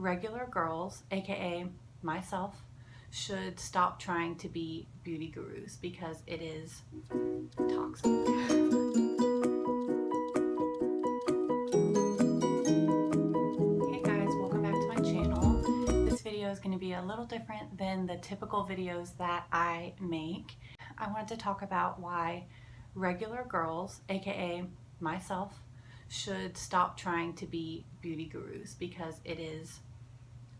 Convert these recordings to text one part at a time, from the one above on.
regular girls, aka myself, should stop trying to be beauty gurus because it is toxic. Hey guys, welcome back to my channel. This video is going to be a little different than the typical videos that I make. I wanted to talk about why regular girls, aka myself, should stop trying to be beauty gurus because it is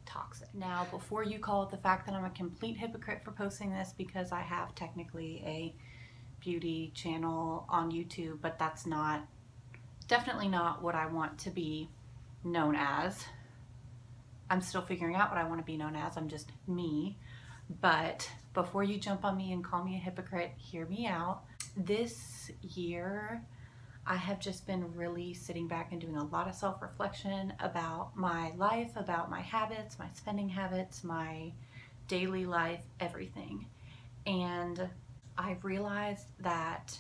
toxic. Now, before you call it the fact that I'm a complete hypocrite for posting this, because I have technically a beauty channel on YouTube, but that's definitely not what I want to be known as. I'm still figuring out what I want to be known as. I'm just me. But before you jump on me and call me a hypocrite, hear me out. This year, I have just been really sitting back and doing a lot of self-reflection about my life, about my habits, my spending habits, my daily life, everything. And I've realized that,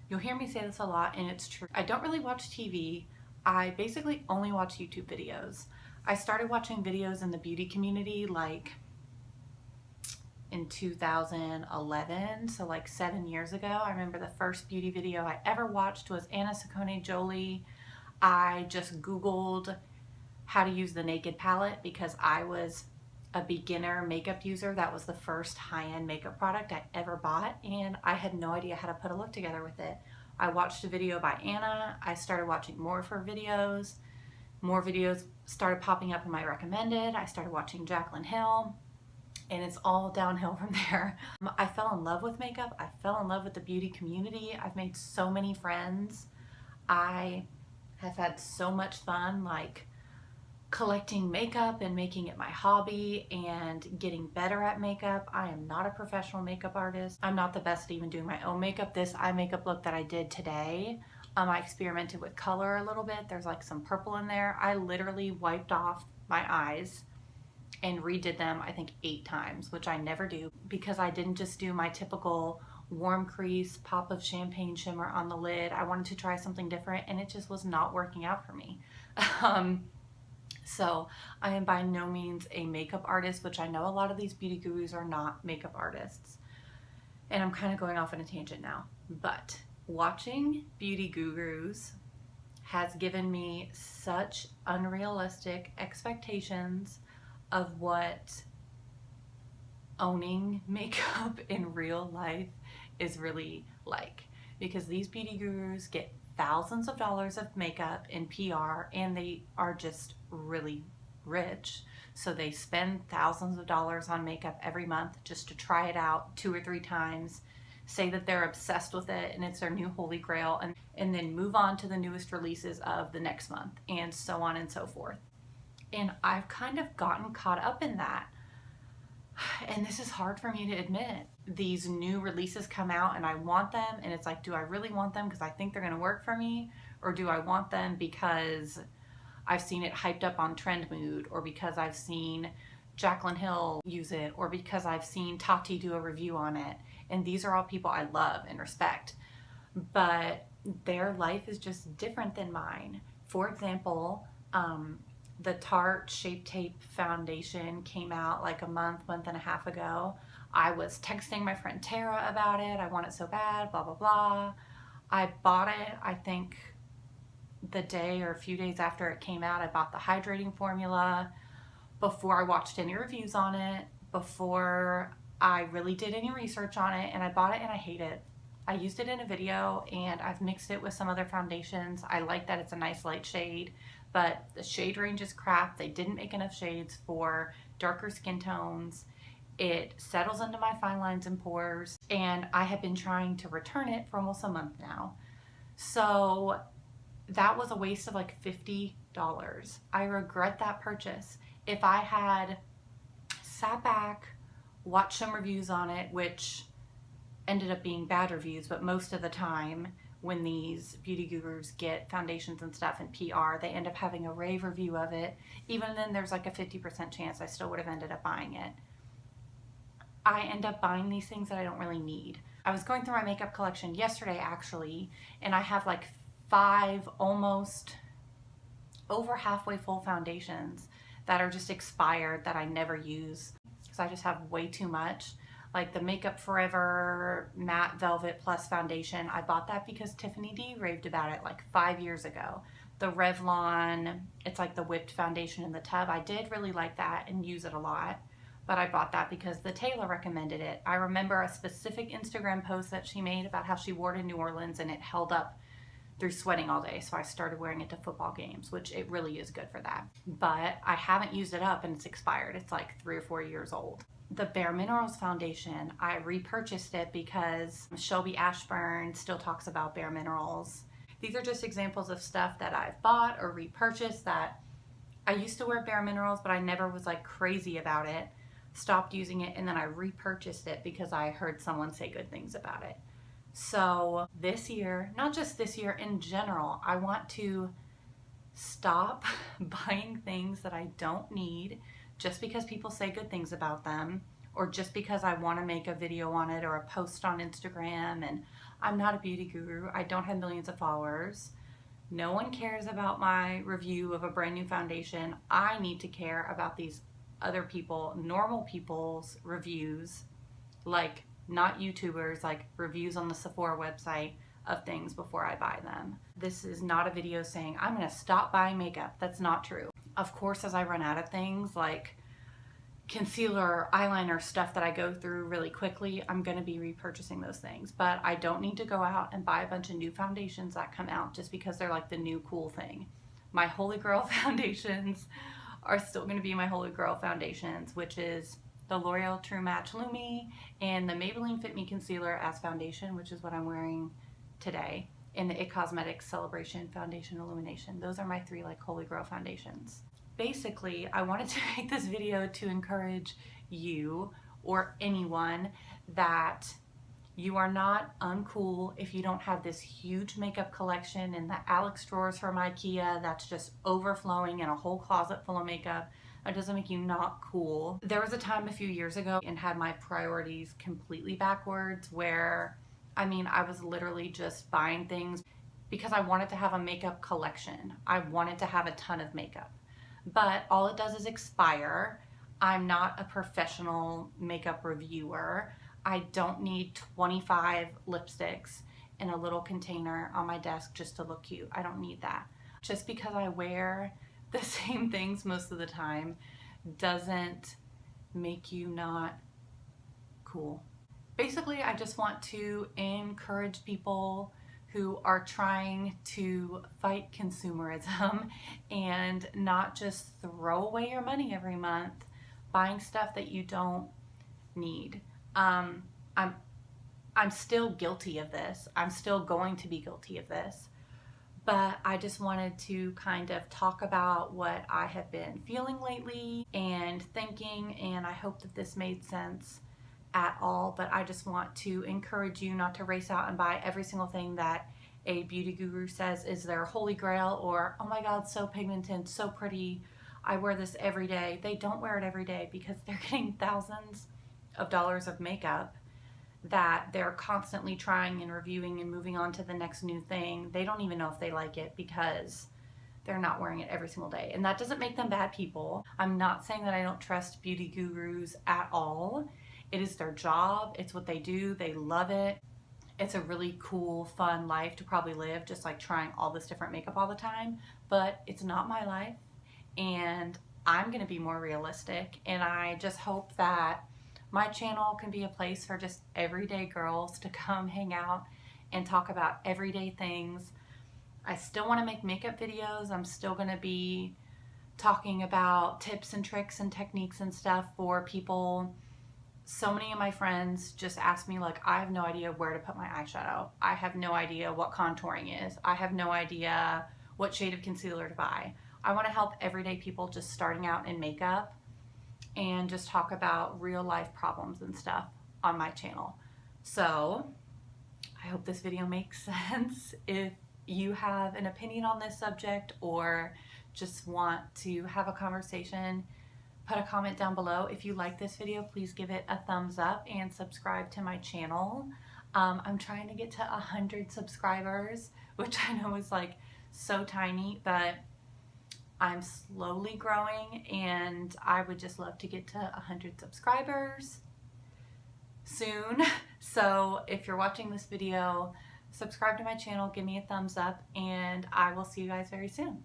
you'll hear me say this a lot, and it's true. I don't really watch TV. I basically only watch YouTube videos. I started watching videos in the beauty community like in 2011, so like 7 years ago. I remember the first beauty video I ever watched was Anna Ciccone Jolie. I just Googled how to use the Naked palette because I was a beginner makeup user. That was the first high-end makeup product I ever bought, and I had no idea how to put a look together with it. I watched a video by Anna. I started watching more of her videos. More videos started popping up in my recommended. I started watching Jaclyn Hill, and it's all downhill from there. I fell in love with makeup. I fell in love with the beauty community. I've made so many friends. I have had so much fun, like collecting makeup and making it my hobby and getting better at makeup. I am not a professional makeup artist. I'm not the best at even doing my own makeup. This eye makeup look that I did today, I experimented with color a little bit. There's like some purple in there. I literally wiped off my eyes and redid them, I think 8 times, which I never do, because I didn't just do my typical warm crease, pop of champagne shimmer on the lid. I wanted to try something different, and it just was not working out for me. So I am by no means a makeup artist, which I know a lot of these beauty gurus are not makeup artists. And I'm kind of going off on a tangent now, but watching beauty gurus has given me such unrealistic expectations of what owning makeup in real life is really like, because these beauty gurus get thousands of dollars of makeup and PR, and they are just really rich, so they spend thousands of dollars on makeup every month just to try it out 2 or 3 times, say that they're obsessed with it and it's their new holy grail, and then move on to the newest releases of the next month, and so on and so forth. And I've kind of gotten caught up in that. And this is hard for me to admit. These new releases come out and I want them, and it's like, do I really want them because I think they're going to work for me? Or do I want them because I've seen it hyped up on Trend Mood, or because I've seen Jaclyn Hill use it, or because I've seen Tati do a review on it? And these are all people I love and respect, but their life is just different than mine. For example, the Tarte Shape Tape foundation came out like a month and a half ago. I was texting my friend Tara about it. I want it so bad, blah, blah, blah. I bought it, I think the day or a few days after it came out. I bought the hydrating formula before I watched any reviews on it, before I really did any research on it, and I bought it and I hate it. I used it in a video and I've mixed it with some other foundations. I like that it's a nice light shade, but the shade range is crap. They didn't make enough shades for darker skin tones. It settles into my fine lines and pores, and I have been trying to return it for almost a month now. So that was a waste of like $50. I regret that purchase. If I had sat back, watched some reviews on it, which ended up being bad reviews, but most of the time when these beauty gurus get foundations and stuff and PR, they end up having a rave review of it. Even then, there's like a 50% chance I still would have ended up buying it. I end up buying these things that I don't really need. I was going through my makeup collection yesterday actually, and I have like 5 almost over halfway full foundations that are just expired that I never use because I just have way too much. Like the Makeup Forever Matte Velvet Plus Foundation. I bought that because Tiffany D raved about it like 5 years ago. The Revlon, it's like the whipped foundation in the tub. I did really like that and use it a lot, but I bought that because the tailor recommended it. I remember a specific Instagram post that she made about how she wore it in New Orleans and it held up through sweating all day, so I started wearing it to football games, which it really is good for that. But I haven't used it up and it's expired. It's like 3 or 4 years old. The Bare Minerals foundation, I repurchased it because Shelby Ashburn still talks about Bare Minerals. These are just examples of stuff that I've bought or repurchased that I used to wear Bare Minerals, but I never was like crazy about it. Stopped using it, and then I repurchased it because I heard someone say good things about it. So this year, not just this year, in general, I want to stop buying things that I don't need just because people say good things about them, or just because I want to make a video on it or a post on Instagram. And I'm not a beauty guru. I don't have millions of followers. No one cares about my review of a brand new foundation. I need to care about these other people, normal people's reviews, like not YouTubers, like reviews on the Sephora website of things before I buy them. This is not a video saying I'm gonna stop buying makeup. That's not true. Of course, as I run out of things like concealer, eyeliner, stuff that I go through really quickly, I'm gonna be repurchasing those things. But I don't need to go out and buy a bunch of new foundations that come out just because they're like the new cool thing. My Holy Grail foundations are still gonna be my Holy Grail foundations, which is the L'Oreal True Match Lumi and the Maybelline Fit Me Concealer as foundation, which is what I'm wearing today, and the IT Cosmetics Celebration Foundation Illumination. Those are my 3 like Holy Grail foundations. Basically, I wanted to make this video to encourage you or anyone that you are not uncool if you don't have this huge makeup collection and the Alex drawers from IKEA that's just overflowing and a whole closet full of makeup. That doesn't make you not cool. There was a time a few years ago and had my priorities completely backwards where, I mean, I was literally just buying things because I wanted to have a makeup collection. I wanted to have a ton of makeup. But all it does is expire. I'm not a professional makeup reviewer. I don't need 25 lipsticks in a little container on my desk just to look cute. I don't need that. Just because I wear the same things most of the time doesn't make you not cool. Basically, I just want to encourage people who are trying to fight consumerism and not just throw away your money every month buying stuff that you don't need. I'm still guilty of this. I'm still going to be guilty of this. But I just wanted to kind of talk about what I have been feeling lately and thinking, and I hope that this made sense at all. But I just want to encourage you not to race out and buy every single thing that a beauty guru says is their holy grail, or, oh my God, so pigmented, so pretty, I wear this every day. They don't wear it every day because they're getting thousands of dollars of makeup that they're constantly trying and reviewing and moving on to the next new thing. They don't even know if they like it because they're not wearing it every single day. And that doesn't make them bad people. I'm not saying that I don't trust beauty gurus at all. It is their job. It's what they do. They love it. It's a really cool, fun life to probably live, just like trying all this different makeup all the time. But it's not my life, and I'm gonna be more realistic. And I just hope that my channel can be a place for just everyday girls to come hang out and talk about everyday things. I still want to make makeup videos. I'm still going to be talking about tips and tricks and techniques and stuff for people. So many of my friends just ask me, like, I have no idea where to put my eyeshadow. I have no idea what contouring is. I have no idea what shade of concealer to buy. I want to help everyday people just starting out in makeup and just talk about real life problems and stuff on my channel. So I hope this video makes sense. If you have an opinion on this subject or just want to have a conversation, put a comment down below. If you like this video, please give it a thumbs up and subscribe to my channel. I'm trying to get to 100 subscribers, which I know is like so tiny, but I'm slowly growing, and I would just love to get to 100 subscribers soon. So if you're watching this video, subscribe to my channel, give me a thumbs up, and I will see you guys very soon.